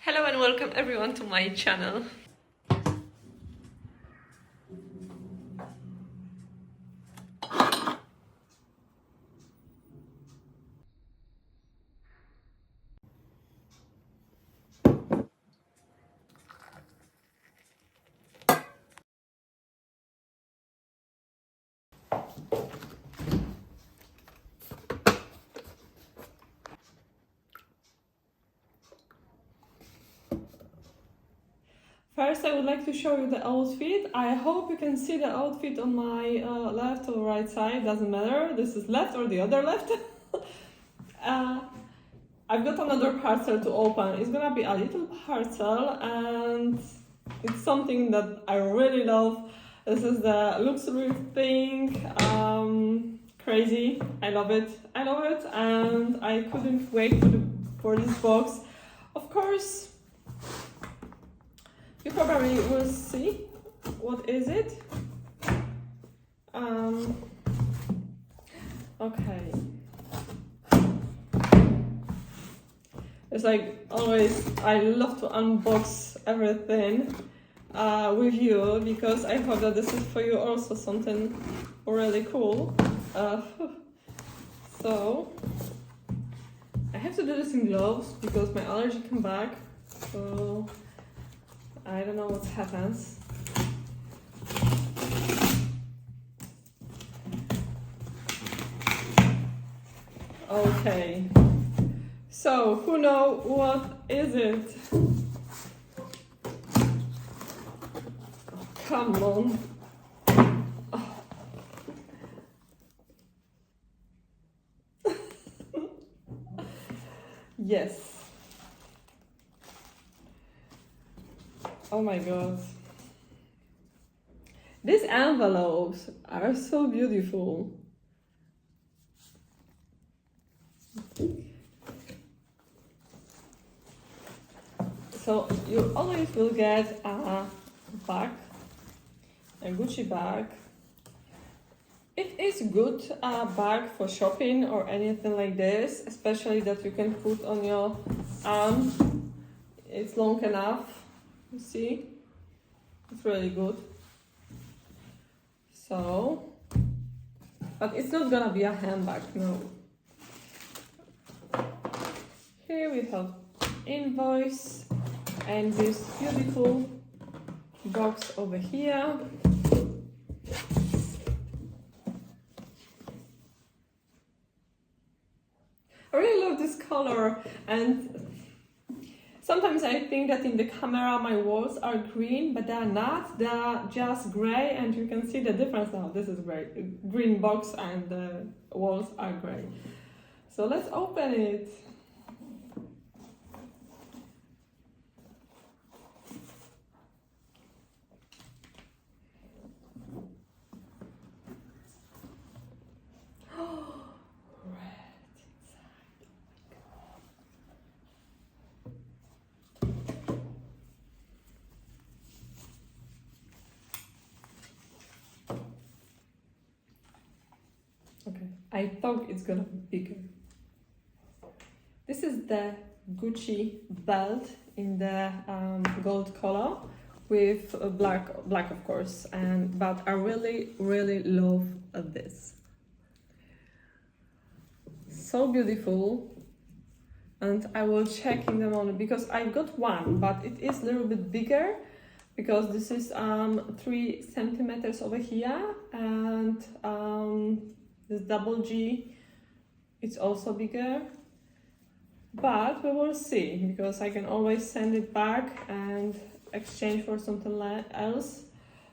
Hello and welcome everyone to my channel. First, I would like to show you the outfit. I hope you can see the outfit on my left or right side, doesn't matter. This is left or the other left. I've got another parcel to open. It's gonna be a little parcel and it's something that I really love. This is the luxury thing. Crazy. I love it. I love it and I couldn't wait for this box. Of course, you probably will see what is it. Okay. It's like always, I love to unbox everything with you because I hope that this is for you also something really cool. So I have to do this in gloves because my allergy came back. So I don't know what happens. Okay. So, who know what is it? Oh, come on. Oh. Yes. Oh my god. These envelopes are so beautiful. So you always will get a bag, a Gucci bag. It is good bag for shopping or anything like this, especially that you can put on your arm. It's long enough, you see? It's really good. So, but it's not gonna be a handbag, no. Here we have invoice and this beautiful box over here. I really love this color and sometimes I think that in the camera my walls are green, but they are not. They are just gray and you can see the difference now. This is gray, green box and the walls are gray. So let's open it. Okay, I thought it's gonna be bigger. This is the Gucci belt in the gold color with black of course, but I really love this. So beautiful, and I will check in the morning because I got one, but it is a little bit bigger because this is 3 centimeters over here and this double G, it's also bigger, but we will see because I can always send it back and exchange for something else.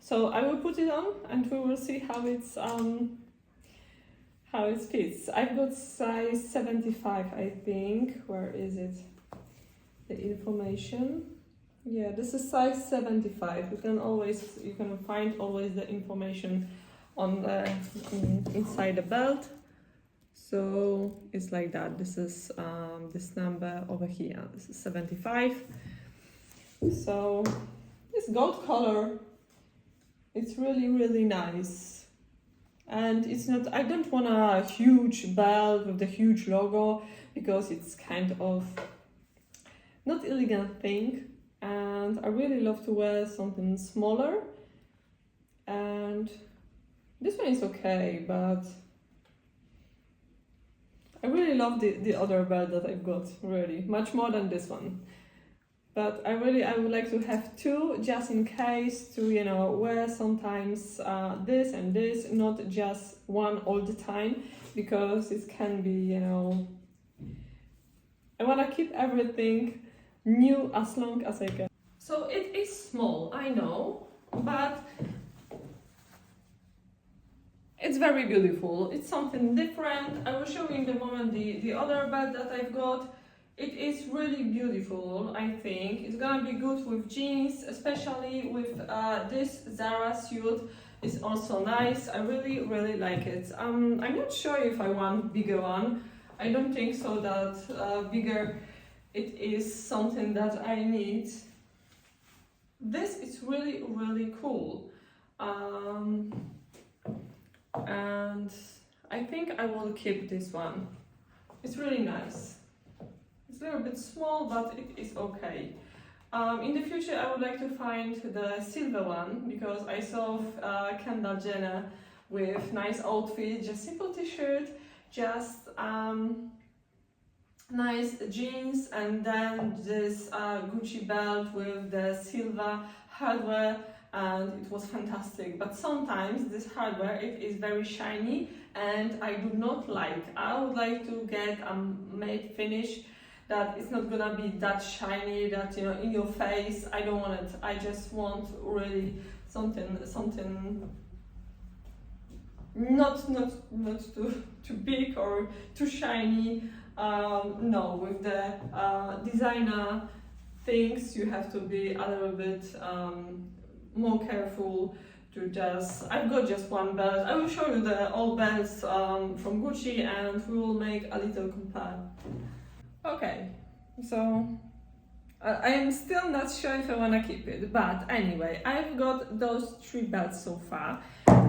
So I will put it on and we will see how it fits. I've got size 75, I think. Where is it? The information. Yeah, this is size 75. You can find always the information on the inside the belt. So it's like that. This is this number over here. This is 75. So this gold color, it's really nice. And it's not, I don't want a huge belt with the huge logo because it's kind of not elegant thing, and I really love to wear something smaller. And this one is okay, but I really love the other belt that I've got, really, much more than this one. But I would like to have two, just in case, to, you know, wear sometimes this and this, not just one all the time, because it can be, you know, I want to keep everything new as long as I can. So it is small, I know, but it's very beautiful. It's something different. I will show you in the moment the other belt that I've got. It is really beautiful, I think. It's gonna be good with jeans, especially with this Zara suit. It's also nice. I really, really like it. I'm not sure if I want bigger one. I don't think so that bigger it is something that I need. This is really, really cool. And I think I will keep this one. It's really nice. It's a little bit small, but it is okay. In the future, I would like to find the silver one, because I saw Kendall Jenner with nice outfit, just simple t-shirt, just nice jeans, and then this Gucci belt with the silver hardware, and it was fantastic. But sometimes this hardware, it is very shiny, and I do not like. I would like to get a matte finish that it's not gonna be that shiny, that, you know, in your face. I don't want it. I just want really something not too big or too shiny. No, with the designer things, you have to be a little bit more careful. To just, I've got just one belt. I will show you the all belts from Gucci, and we will make a little compare. Okay, so I am still not sure if I want to keep it, but anyway, I've got those three belts so far,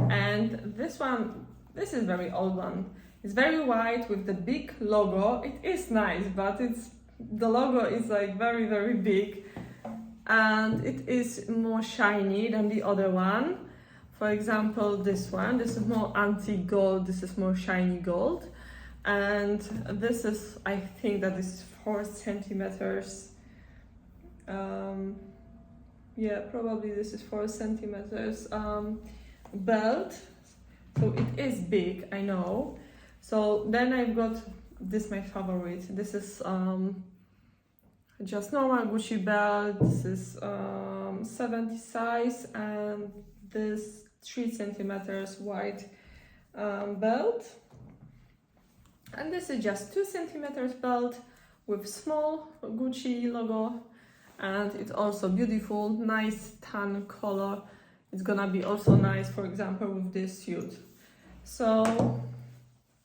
and this one, this is very old one. It's very white with the big logo. It is nice, but the logo is like very, very big, and it is more shiny than the other one. For example, this one, this is more antique gold, this is more shiny gold. And this is, I think that this is 4 centimeters. Yeah, probably this is 4 centimeters belt. So it is big, I know. So then I've got this, my favorite. This is just normal Gucci belt. This is 70 size, and this 3 centimeters wide belt. And this is just 2 centimeters belt with small Gucci logo, and it's also beautiful, nice tan color. It's gonna be also nice, for example, with this suit. So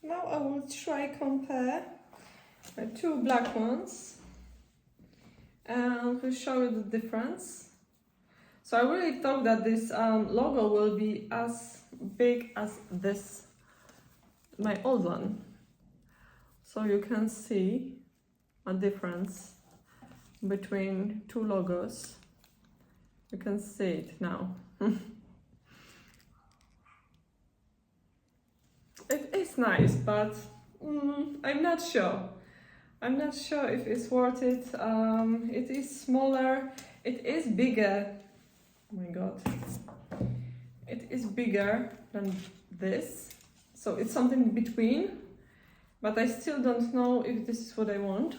now I will try compare my two black ones, and we'll show you the difference. So I really thought that this logo will be as big as this, my old one. So you can see a difference between two logos. You can see it now. It is nice, but I'm not sure. I'm not sure if it's worth it. It is smaller. It is bigger. Oh my god. It is bigger than this. So it's something between. But I still don't know if this is what I want,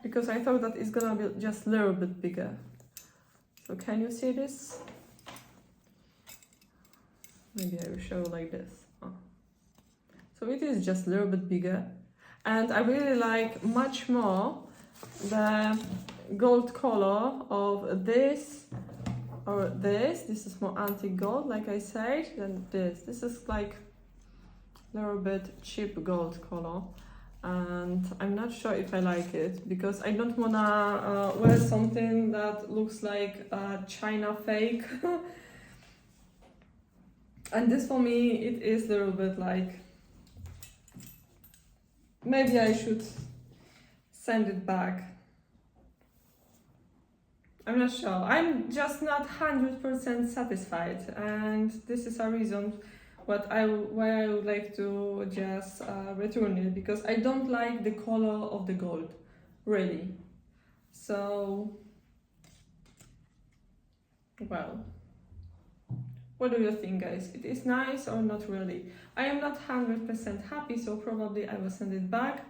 because I thought that it's gonna be just a little bit bigger. So can you see this? Maybe I will show like this. Oh. So it is just a little bit bigger, and I really like much more the gold color of this or this. This is more antique gold, like I said, than this. This is like little bit cheap gold color, and I'm not sure if I like it, because I don't wanna wear something that looks like China fake. And this for me, it is a little bit like, maybe I should send it back. I'm not sure. I'm just not 100% satisfied, and this is a reason why I would like to just return it, because I don't like the color of the gold, really. So, well, what do you think, guys? It is nice or not really? I am not 100% happy, so probably I will send it back.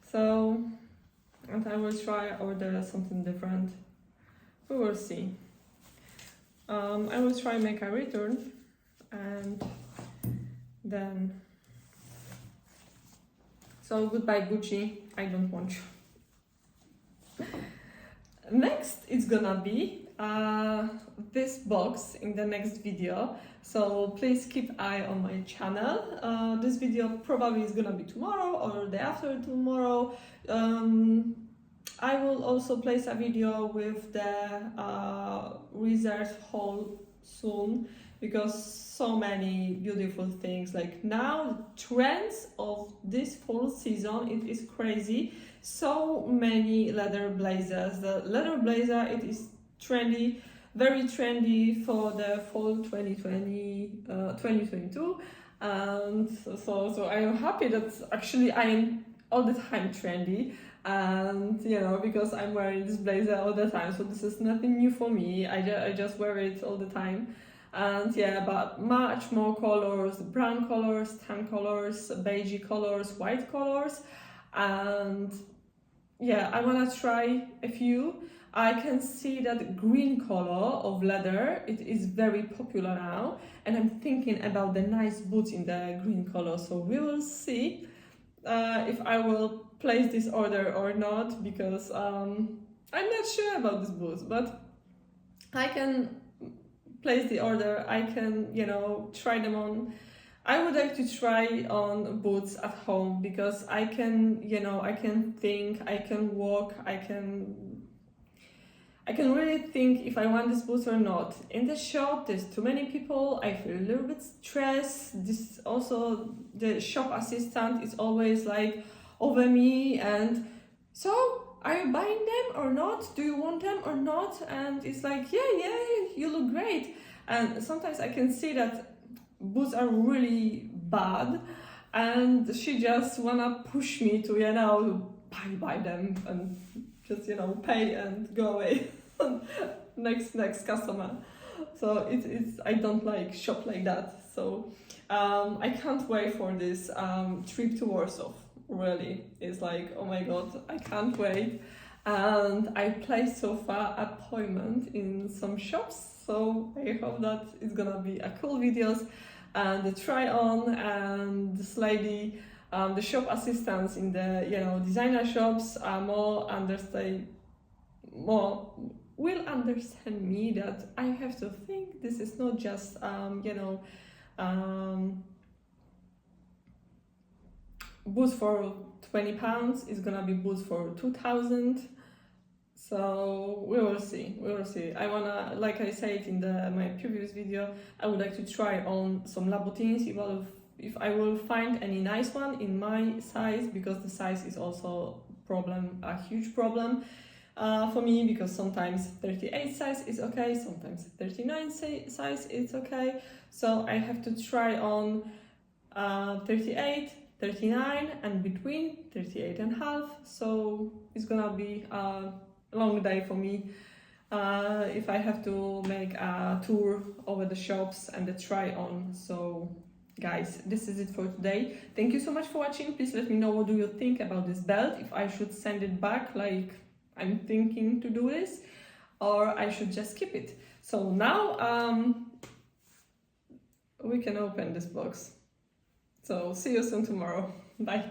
So, and I will try order something different. We will see. I will try make a return, and then. So goodbye Gucci, I don't want you. Next it's gonna be this box in the next video, so please keep eye on my channel. This video probably is gonna be tomorrow or the after tomorrow. I will also place a video with the reserved haul soon, because so many beautiful things. Like now, trends of this fall season, it is crazy. So many leather blazers. The leather blazer, it is trendy, very trendy for the fall 2022. And so I am happy that actually I am all the time trendy. And you know, because I'm wearing this blazer all the time, so this is nothing new for me. I just wear it all the time. And yeah, but much more colors, brown colors, tan colors, beige colors, white colors. And yeah, I wanna try a few. I can see that green color of leather, it is very popular now, and I'm thinking about the nice boots in the green color. So we will see if I will place this order or not, because I'm not sure about these boots, but I can place the order. I can, you know, try them on. I would like to try on boots at home, because I can, you know, I can think, I can walk, I can really think if I want this boot or not. In the shop, there's too many people. I feel a little bit stressed. This also, the shop assistant is always like over me, and so are you buying them or not? Do you want them or not? And it's like, yeah, you look great. And sometimes I can see that boots are really bad, and she just wanna push me to, you know, buy them and just, you know, pay and go away. next customer. So it's I don't like shop like that. So I can't wait for this trip to Warsaw. Really, it's like, oh my god, I can't wait. And I placed so far appointment in some shops, so I hope that it's gonna be a cool videos. And the try on, and this lady, the shop assistants in the, you know, designer shops are will understand me that I have to think this is not just you know, boots for £20, it's gonna be boots for 2,000. So we will see. I wanna, like I said in my previous video, I would like to try on some Louboutins if I will find any nice one in my size, because the size is also a huge problem for me, because sometimes 38 size is okay, sometimes 39 size is okay. So I have to try on 38, 39, and between 38 and half. So it's gonna be a long day for me if I have to make a tour over the shops and the try on. So guys, this is it for today. Thank you so much for watching. Please let me know what do you think about this belt, if I should send it back like I'm thinking to do this, or I should just keep it. So now we can open this box. So see you soon tomorrow. Bye.